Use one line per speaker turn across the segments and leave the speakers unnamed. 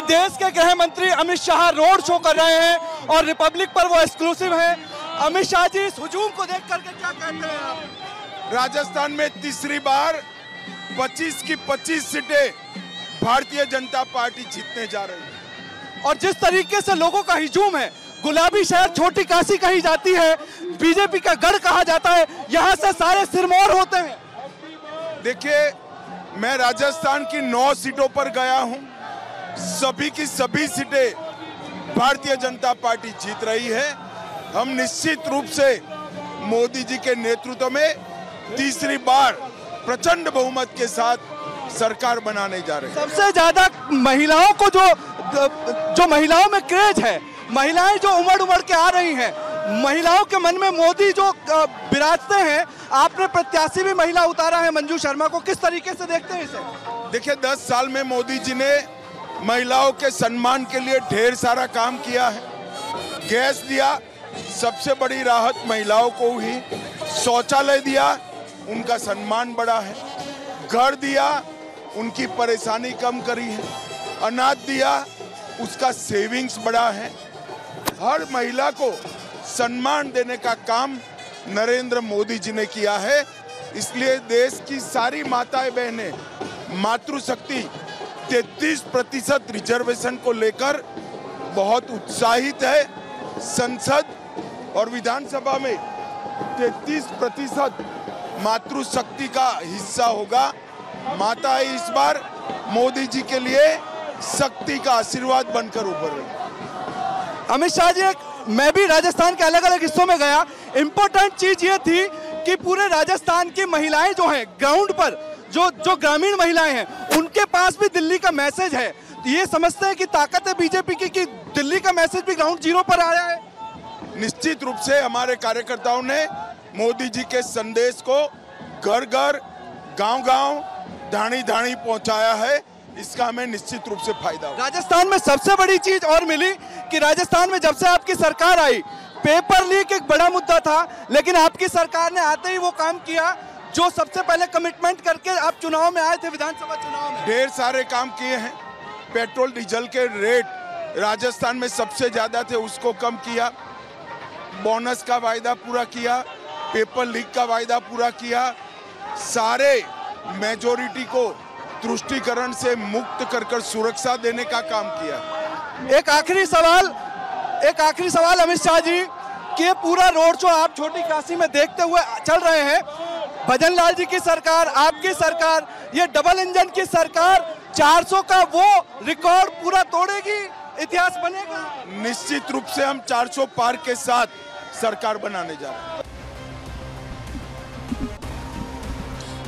देश के गृह मंत्री अमित शाह रोड शो कर रहे हैं और रिपब्लिक पर वो एक्सक्लूसिव है। अमित शाह जी, इस हुजूम को देख करके क्या कहते हैं आप?
राजस्थान में तीसरी बार 25 की 25 सीटें भारतीय जनता पार्टी जीतने जा रही है
और जिस तरीके से लोगों का हुजूम है, गुलाबी शहर छोटी काशी कही जाती है, बीजेपी का गढ़ कहा जाता है, यहाँ से सारे सिरमौर होते हैं।
देखिए, मैं राजस्थान की 9 सीटों पर गया हूँ, सभी की सभी सीटें भारतीय जनता पार्टी जीत रही है। हम निश्चित रूप से मोदी जी के नेतृत्व में तीसरी बार प्रचंड बहुमत के साथ सरकार बनाने जा रहे हैं।
सबसे ज्यादा महिलाओं को जो महिलाओं में क्रेज है, महिलाएं जो उमड़ के आ रही हैं, महिलाओं के मन में मोदी जो विराजते हैं, आपने प्रत्याशी भी महिला उतारा है मंजू शर्मा को, किस तरीके से देखते हैं इसे?
देखिए, 10 साल में मोदी जी ने महिलाओं के सम्मान के लिए ढेर सारा काम किया है। गैस दिया, सबसे बड़ी राहत महिलाओं को हुई। शौचालय दिया, उनका सम्मान बढ़ा है। घर दिया, उनकी परेशानी कम करी है। अनाज दिया, उसका सेविंग्स बढ़ा है। हर महिला को सम्मान देने का काम नरेंद्र मोदी जी ने किया है। इसलिए देश की सारी माताएं बहनें मातृशक्ति 33% रिजर्वेशन को लेकर बहुत उत्साहित है। संसद और विधानसभा में 33% मातृशक्ति का हिस्सा होगा। माताएं इस बार मोदी जी के लिए शक्ति का आशीर्वाद बनकर उभर रही।
अमित शाह जी, मैं भी राजस्थान के अलग अलग हिस्सों में गया। इम्पोर्टेंट चीज ये थी कि पूरे राजस्थान की महिलाएं जो हैं ग्राउंड पर, जो ग्रामीण महिलाएं हैं, उनके पास भी दिल्ली का मैसेज है। ये समझते हैं कि ताकत है बीजेपी की कि दिल्ली का मैसेज भी ग्राउंड जीरो पर आया है।
निश्चित रूप से हमारे कार्यकर्ताओं ने मोदी जी के संदेश को घर घर, गांव गांव, धाणी धाणी पहुंचाया है। इसका हमें निश्चित रूप से फायदा होगा।
राजस्थान में सबसे बड़ी चीज और मिली कि राजस्थान में जब से आपकी सरकार आई, पेपर लीक एक बड़ा मुद्दा था, लेकिन आपकी सरकार ने आते ही वो काम किया जो सबसे पहले कमिटमेंट करके आप चुनाव में आए थे, विधानसभा चुनाव में।
ढेर सारे काम किए हैं। पेट्रोल डीजल के रेट राजस्थान में सबसे ज्यादा थे, उसको कम किया। बोनस का वायदा पूरा किया, पेपर लीक का वायदा पूरा किया। सारे मेजोरिटी को तुष्टीकरण से मुक्त कर सुरक्षा देने का काम किया।
एक आखिरी सवाल अमित शाह जी, कि पूरा रोड शो आप छोटी काशी में देखते हुए चल रहे हैं, भजन लाल जी की सरकार, आपकी सरकार, ये डबल इंजन की सरकार 400 का वो रिकॉर्ड पूरा तोड़ेगी, इतिहास बनेगा?
निश्चित रूप से हम 400 पार के साथ सरकार बनाने जा रहे हैं।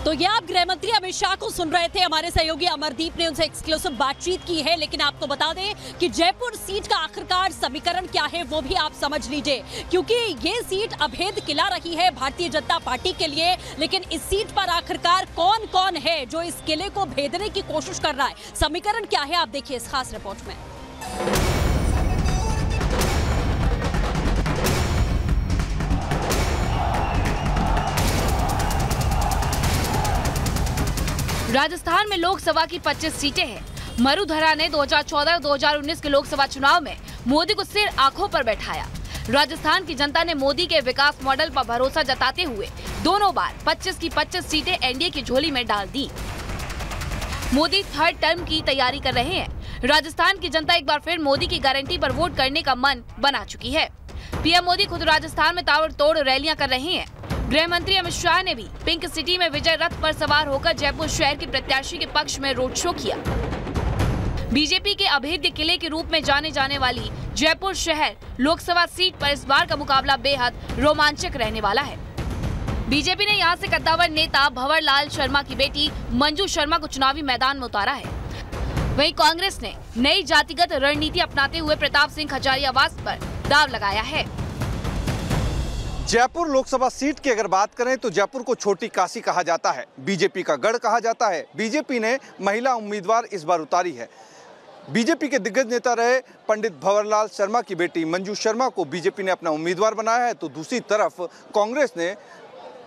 तो ये आप गृह मंत्री अमित शाह को सुन रहे थे। हमारे सहयोगी अमरदीप ने उनसे एक्सक्लूसिव बातचीत की है। लेकिन आपको बता दें कि जयपुर सीट का आखिरकार समीकरण क्या है वो भी आप समझ लीजिए, क्योंकि ये सीट अभेद किला रही है भारतीय जनता पार्टी के लिए। लेकिन इस सीट पर आखिरकार कौन कौन है जो इस किले को भेदने की कोशिश कर रहा है, समीकरण क्या है, आप देखिए इस खास रिपोर्ट में।
राजस्थान में लोकसभा की 25 सीटें हैं। मरुधरा ने 2014 और 2019 के लोकसभा चुनाव में मोदी को सिर आंखों पर बैठाया। राजस्थान की जनता ने मोदी के विकास मॉडल पर भरोसा जताते हुए दोनों बार 25 की 25 सीटें एनडीए की झोली में डाल दी। मोदी थर्ड टर्म की तैयारी कर रहे हैं। राजस्थान की जनता एक बार फिर मोदी की गारंटी पर वोट करने का मन बना चुकी है। पीएम मोदी खुद राजस्थान में ताबड़तोड़ रैलियां कर रहे हैं। गृह मंत्री अमित शाह ने भी पिंक सिटी में विजय रथ पर सवार होकर जयपुर शहर की प्रत्याशी के पक्ष में रोड शो किया। बीजेपी के अभेद्य किले के रूप में जाने जाने वाली जयपुर शहर लोकसभा सीट पर इस बार का मुकाबला बेहद रोमांचक रहने वाला है। बीजेपी ने यहां से कद्दावर नेता भंवर लाल शर्मा की बेटी मंजू शर्मा को चुनावी मैदान में उतारा है। वहीं कांग्रेस ने नई जातिगत रणनीति अपनाते हुए प्रताप सिंह खजारियावास पर दाव लगाया है।
जयपुर लोकसभा सीट की अगर बात करें तो जयपुर को छोटी काशी कहा जाता है, बीजेपी का गढ़ कहा जाता है। बीजेपी ने महिला उम्मीदवार इस बार उतारी है। बीजेपी के दिग्गज नेता रहे पंडित भंवर लाल शर्मा की बेटी मंजू शर्मा को बीजेपी ने अपना उम्मीदवार बनाया है, तो दूसरी तरफ कांग्रेस ने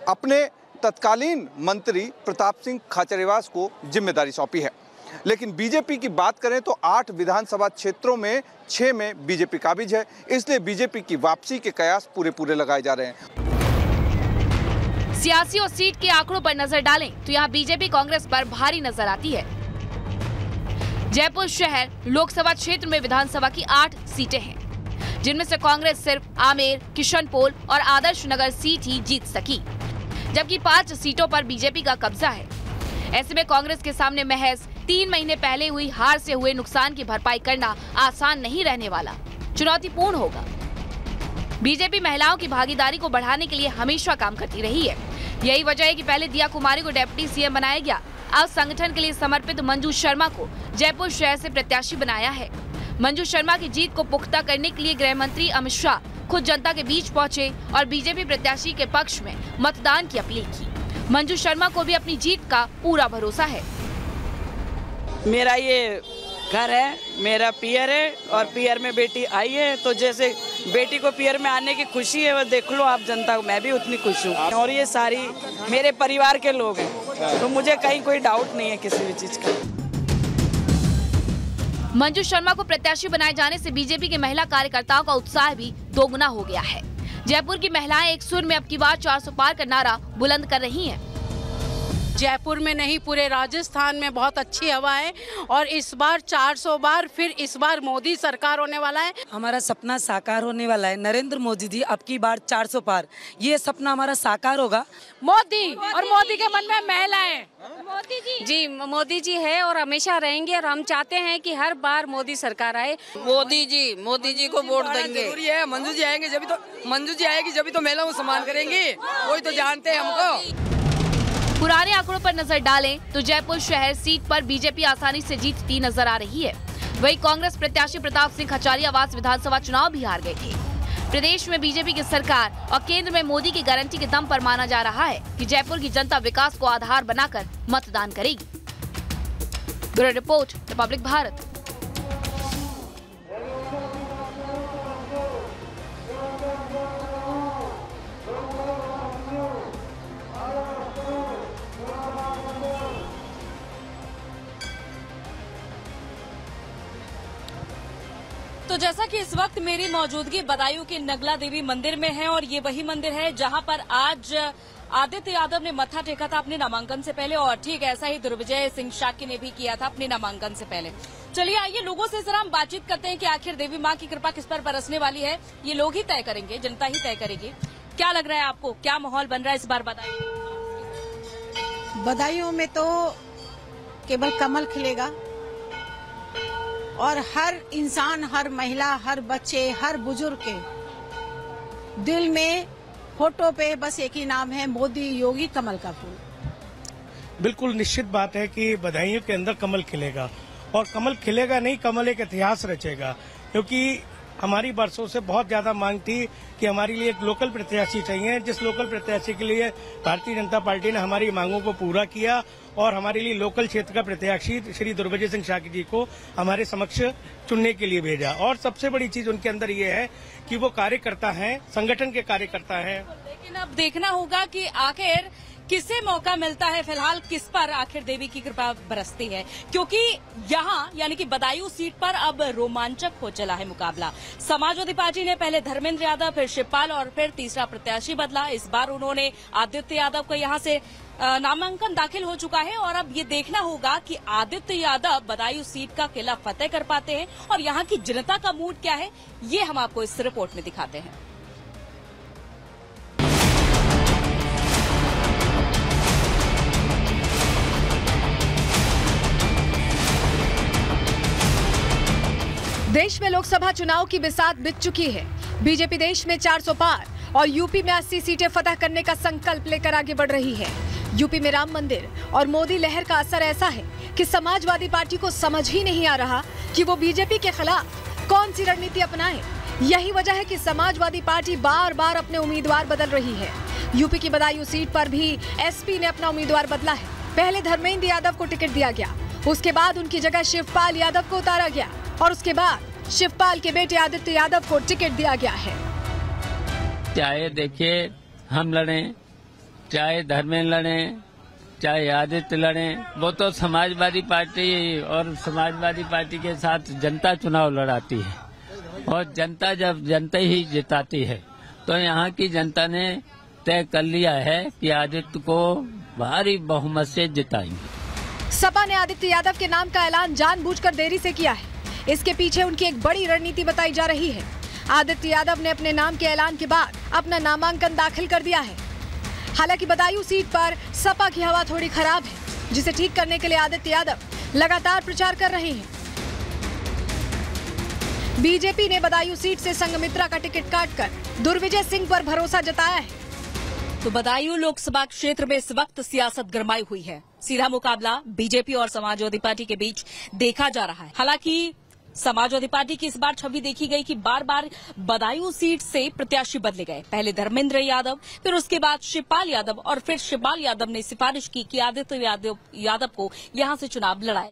अपने तत्कालीन मंत्री प्रताप सिंह खाचरियावास को जिम्मेदारी सौंपी है। लेकिन बीजेपी की बात करें तो 8 विधानसभा क्षेत्रों में 6 में बीजेपी काबिज है, इसलिए बीजेपी की वापसी के कयास पूरे लगाए जा रहे हैं।
सियासी और सीट के आंकड़ों पर नजर डालें तो यहाँ बीजेपी कांग्रेस पर भारी नजर आती है। जयपुर शहर लोकसभा क्षेत्र में विधानसभा की 8 सीटें हैं, जिनमें से कांग्रेस सिर्फ आमेर, किशनपोल और आदर्श नगर सीट ही जीत सकी, जबकि 5 सीटों पर बीजेपी का कब्जा है। ऐसे में कांग्रेस के सामने महज 3 महीने पहले हुई हार से हुए नुकसान की भरपाई करना आसान नहीं रहने वाला, चुनौतीपूर्ण होगा। बीजेपी महिलाओं की भागीदारी को बढ़ाने के लिए हमेशा काम करती रही है। यही वजह है कि पहले दिया कुमारी को डिप्टी सीएम बनाया गया, अब संगठन के लिए समर्पित मंजू शर्मा को जयपुर शहर से प्रत्याशी बनाया है। मंजू शर्मा की जीत को पुख्ता करने के लिए गृह मंत्री अमित शाह खुद जनता के बीच पहुंचे और बीजेपी प्रत्याशी के पक्ष में मतदान की अपील की। मंजू शर्मा को भी अपनी जीत का पूरा भरोसा है।
मेरा ये घर है, मेरा पियर है और पियर में बेटी आई है, तो जैसे बेटी को पियर में आने की खुशी है वो देख लो आप जनता को, मैं भी उतनी खुश हूँ। और ये सारी मेरे परिवार के लोग हैं, तो मुझे कहीं कोई डाउट नहीं है किसी भी चीज का।
मंजू शर्मा को प्रत्याशी बनाए जाने से बीजेपी के महिला कार्यकर्ताओं का उत्साह भी दोगुना हो गया है। जयपुर की महिलाएं एक सुर में अब की बार 400 पार का नारा बुलंद कर रही हैं।
जयपुर में नहीं पूरे राजस्थान में बहुत अच्छी हवा है और इस बार 400 बार, फिर इस बार मोदी सरकार होने वाला है।
हमारा सपना साकार होने वाला है। नरेंद्र मोदी जी अब की बार 400 पार, ये सपना हमारा साकार होगा।
मोदी और मोदी के मन में महिलाएं।
मोदी जी है और हमेशा रहेंगे और हम चाहते हैं कि हर बार मोदी सरकार आए।
मोदी जी को वोट देंगे। जरूरी है, मंजू जी आएंगे जब तो महिलाओं को सम्मान करेंगे, वही तो जानते हैं हमको।
पुराने आंकड़ों पर नजर डालें तो जयपुर शहर सीट पर बीजेपी आसानी से जीतती नजर आ रही है। वहीं कांग्रेस प्रत्याशी प्रताप सिंह खचारियावास विधानसभा चुनाव भी हार गए थे। प्रदेश में बीजेपी की सरकार और केंद्र में मोदी की गारंटी के दम पर माना जा रहा है कि जयपुर की जनता विकास को आधार बनाकर मतदान करेगी। Bureau report, Republic Bharat.
तो जैसा कि इस वक्त मेरी मौजूदगी बदायूं के नगला देवी मंदिर में है और ये वही मंदिर है जहां पर आज आदित्य यादव ने मत्था टेका था अपने नामांकन से पहले, और ठीक ऐसा ही दुर्विजय सिंह शाक्य ने भी किया था अपने नामांकन से पहले। चलिए आइए लोगों से जरा हम बातचीत करते हैं कि आखिर देवी माँ की कृपा किस पर बरसने वाली है। ये लोग ही तय करेंगे, जनता ही तय करेगी। क्या लग रहा है आपको, क्या माहौल बन रहा है इस बार
बदायूं में? तो केवल कमल खिलेगा और हर इंसान, हर महिला, हर बच्चे, हर बुजुर्ग के दिल में फोटो पे बस एक ही नाम है, मोदी योगी कमल का फूल।
बिल्कुल निश्चित बात है कि बदायूं के अंदर कमल खिलेगा, और कमल खिलेगा नहीं, कमल एक इतिहास रचेगा। क्योंकि हमारी बरसों से बहुत ज्यादा मांग थी कि हमारे लिए एक लोकल प्रत्याशी चाहिए, जिस लोकल प्रत्याशी के लिए भारतीय जनता पार्टी ने हमारी मांगों को पूरा किया और हमारे लिए लोकल क्षेत्र का प्रत्याशी श्री दुर्विजय सिंह शाक्य जी को हमारे समक्ष चुनने के लिए भेजा। और सबसे बड़ी चीज उनके अंदर ये है कि वो कार्यकर्ता हैं, संगठन के कार्यकर्ता हैं।
लेकिन अब देखना होगा कि आखिर किसे मौका मिलता है, फिलहाल किस पर आखिर देवी की कृपा बरसती है, क्योंकि यहाँ यानी कि बदायूं सीट पर अब रोमांचक हो चला है मुकाबला। समाजवादी पार्टी ने पहले धर्मेंद्र यादव, फिर शिवपाल और फिर तीसरा प्रत्याशी बदला। इस बार उन्होंने आदित्य यादव को यहाँ से नामांकन दाखिल हो चुका है और अब ये देखना होगा कि आदित्य यादव बदायूं सीट का किला फतेह कर पाते हैं और यहाँ की जनता का मूड क्या है, ये हम आपको इस रिपोर्ट में दिखाते हैं।
देश में लोकसभा चुनाव की बिसात बीत चुकी है। बीजेपी देश में 400 पार और यूपी में 80 सीटें फतह करने का संकल्प लेकर आगे बढ़ रही है। यूपी में राम मंदिर और मोदी लहर का असर ऐसा है कि समाजवादी पार्टी को समझ ही नहीं आ रहा कि वो बीजेपी के खिलाफ कौन सी रणनीति अपनाए। यही वजह है कि समाजवादी पार्टी बार बार अपने उम्मीदवार बदल रही है। यूपी की बदायूं सीट पर भी एसपी ने अपना उम्मीदवार बदला है। पहले धर्मेंद्र यादव को टिकट दिया गया, उसके बाद उनकी जगह शिवपाल यादव को उतारा गया और उसके बाद शिवपाल के बेटे आदित्य यादव को टिकट दिया गया है।
चाहे देखिए हम लड़े, चाहे धर्मेंद्र लड़े, चाहे आदित्य लड़े, वो तो समाजवादी पार्टी और समाजवादी पार्टी के साथ जनता चुनाव लड़ाती है और जनता जब जनता ही जिताती है, तो यहाँ की जनता ने तय कर लिया है कि आदित्य को भारी बहुमत से जिताएंगे।
सपा ने आदित्य यादव के नाम का ऐलान जानबूझकर देरी से किया है। इसके पीछे उनकी एक बड़ी रणनीति बताई जा रही है। आदित्य यादव ने अपने नाम के ऐलान के बाद अपना नामांकन दाखिल कर दिया है। हालांकि बदायूं सीट पर सपा की हवा थोड़ी खराब है, जिसे ठीक करने के लिए आदित्य यादव लगातार प्रचार कर रहे हैं। बीजेपी ने बदायूं सीट से संघमित्रा का टिकट काटकर दुर्विजय सिंह पर भरोसा जताया है।
तो बदायूं लोकसभा क्षेत्र में इस वक्त सियासत गरमाई हुई है। सीधा मुकाबला बीजेपी और समाजवादी पार्टी के बीच देखा जा रहा है। हालांकि समाजवादी पार्टी की इस बार छवि देखी गई कि बार बार बदायूं सीट से प्रत्याशी बदले गए। पहले धर्मेंद्र यादव, फिर उसके बाद शिवपाल यादव और फिर शिवपाल यादव ने सिफारिश की कि आदित्य यादव को यहां से चुनाव लड़ाए।